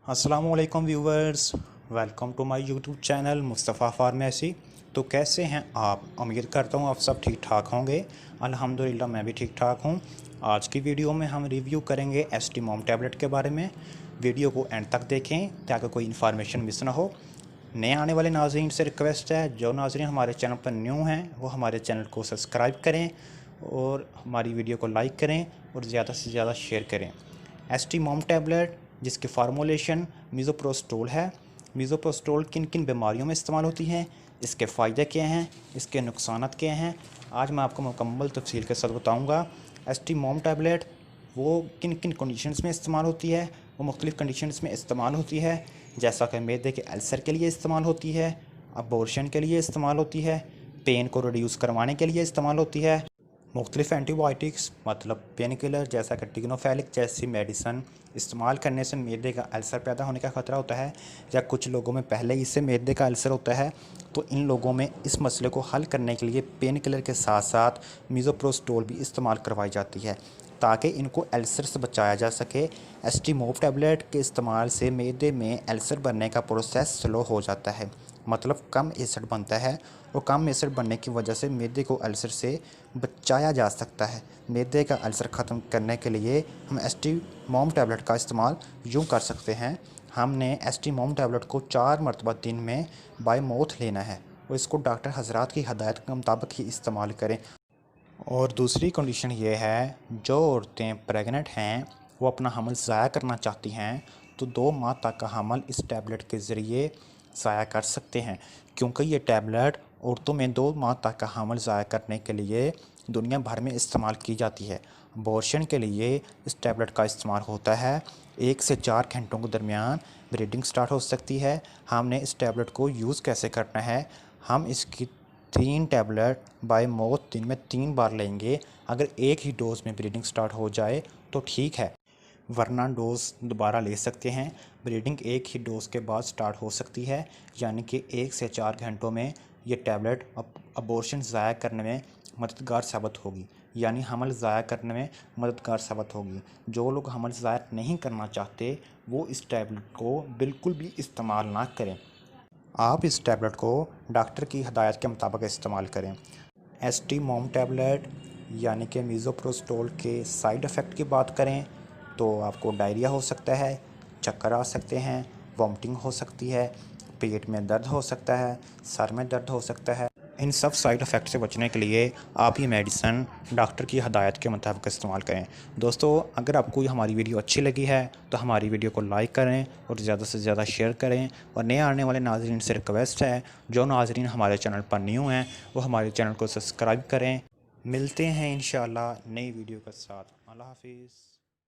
अस्सलामुअलैकुम viewers, welcome to my YouTube channel Mustafa pharmacy. तो कैसे हैं आप? उम्मीद करता हूँ आप सब ठीक ठाक होंगे। अल्हम्दुलिल्लाह मैं भी ठीक ठाक हूँ। आज की वीडियो में हम रिव्यू करेंगे एस्टीमोम टैबलेट के बारे में। वीडियो को एंड तक देखें ताकि कोई इन्फॉर्मेशन मिस ना हो। नए आने वाले नाज़रीन से रिक्वेस्ट है, जो नाज़रीन हमारे चैनल पर न्यू हैं वो हमारे चैनल को सब्सक्राइब करें और हमारी वीडियो को लाइक करें और ज़्यादा से ज़्यादा शेयर करें। एस्टीमोम टैबलेट जिसकी फार्मूलेशन मीज़ोप्रोस्टोल है। मीज़ोप्रोस्टोल किन किन बीमारियों में इस्तेमाल होती हैं, इसके फ़ायदे क्या हैं, इसके नुकसानात क्या हैं, आज मैं आपको मुकम्मल तफसील के साथ बताऊंगा। एस्टीमोम टैबलेट वो किन किन कंडीशंस में इस्तेमाल होती है, वो मुख्तलिफ़ कंडीशंस में इस्तेमाल होती है, जैसा कि मैदे के अल्सर के लिए इस्तेमाल होती है, अबॉर्शन के लिए इस्तेमाल होती है, पेन को रिड्यूस करवाने के लिए इस्तेमाल होती है, मुख्तलिफ़ एंटीबायोटिक्स मतलब पेन किलर जैसा कि टिग्नोफैलिक जैसी मेडिसन इस्तेमाल करने से मैदे का अल्सर पैदा होने का ख़तरा होता है, या कुछ लोगों में पहले ही से मैदे का अल्सर होता है। तो इन लोगों में इस मसले को हल करने के लिए पेन किलर के साथ साथ मीज़ोप्रोस्टोल भी इस्तेमाल करवाई जाती है ताकि इनको अल्सर से बचाया जा सके। एस्टीमोम टैबलेट के इस्तेमाल से मैदे में अल्सर बनने का प्रोसेस स्लो हो जाता है, मतलब कम एसिड बनता है और कम एसिड बनने की वजह से मैदे को अल्सर से बचाया जा सकता है। मैदे का अल्सर ख़त्म करने के लिए हम एस्टीमोम टैबलेट का इस्तेमाल यूँ कर सकते हैं। हमने एस्टीमोम टैबलेट को 4 मरतबा दिन में बाय माउथ लेना है और इसको डॉक्टर हजरात की हदायत के मुताबिक ही इस्तेमाल करें। और दूसरी कंडीशन ये है, जो औरतें प्रेग्नेंट हैं वो अपना हमल ज़ाया करना चाहती हैं तो 2 माह तक का हमल इस टैबलेट के ज़रिए ज़ाया कर सकते हैं, क्योंकि ये टैबलेट औरतों में 2 माह तक का हमल ज़ाया करने के लिए दुनिया भर में इस्तेमाल की जाती है। अबॉर्शन के लिए इस टैबलेट का इस्तेमाल होता है। 1 से 4 घंटों के दरमियान ब्लीडिंग स्टार्ट हो सकती है। हमने इस टैबलेट को यूज़ कैसे करना है, हम इसकी 3 टैबलेट बाय माउथ दिन में 3 बार लेंगे। अगर एक ही डोज़ में ब्लीडिंग स्टार्ट हो जाए तो ठीक है, वरना डोज़ दोबारा ले सकते हैं। ब्लीडिंग एक ही डोज़ के बाद स्टार्ट हो सकती है, यानी कि 1 से 4 घंटों में ये टैबलेट अबॉर्शन ज़ाया करने में मददगार साबित होगी, यानी हमल ज़ाया करने में मददगार साबित होगी। जो लोग हमल ज़ाया नहीं करना चाहते वो इस टैबलेट को बिल्कुल भी इस्तेमाल ना करें। आप इस टैबलेट को डॉक्टर की हदायत के मुताबिक इस्तेमाल करें। एस्टीमोम टैबलेट यानी कि मीज़ोप्रोस्टोल के साइड इफ़ेक्ट की बात करें तो आपको डायरिया हो सकता है, चक्कर आ सकते हैं, वॉमिटिंग हो सकती है, पेट में दर्द हो सकता है, सर में दर्द हो सकता है। इन सब साइड इफ़ेक्ट से बचने के लिए आप ये मेडिसन डॉक्टर की हदायत के मुताबिक इस्तेमाल करें। दोस्तों, अगर आपको हमारी वीडियो अच्छी लगी है तो हमारी वीडियो को लाइक करें और ज़्यादा से ज़्यादा शेयर करें। और नए आने वाले नाज़रीन से रिक्वेस्ट है, जो नाज़रीन हमारे चैनल पर न्यू हैं वो हमारे चैनल को सब्सक्राइब करें। मिलते हैं इंशाअल्लाह नई वीडियो के साथ। अल्लाह हाफिज़।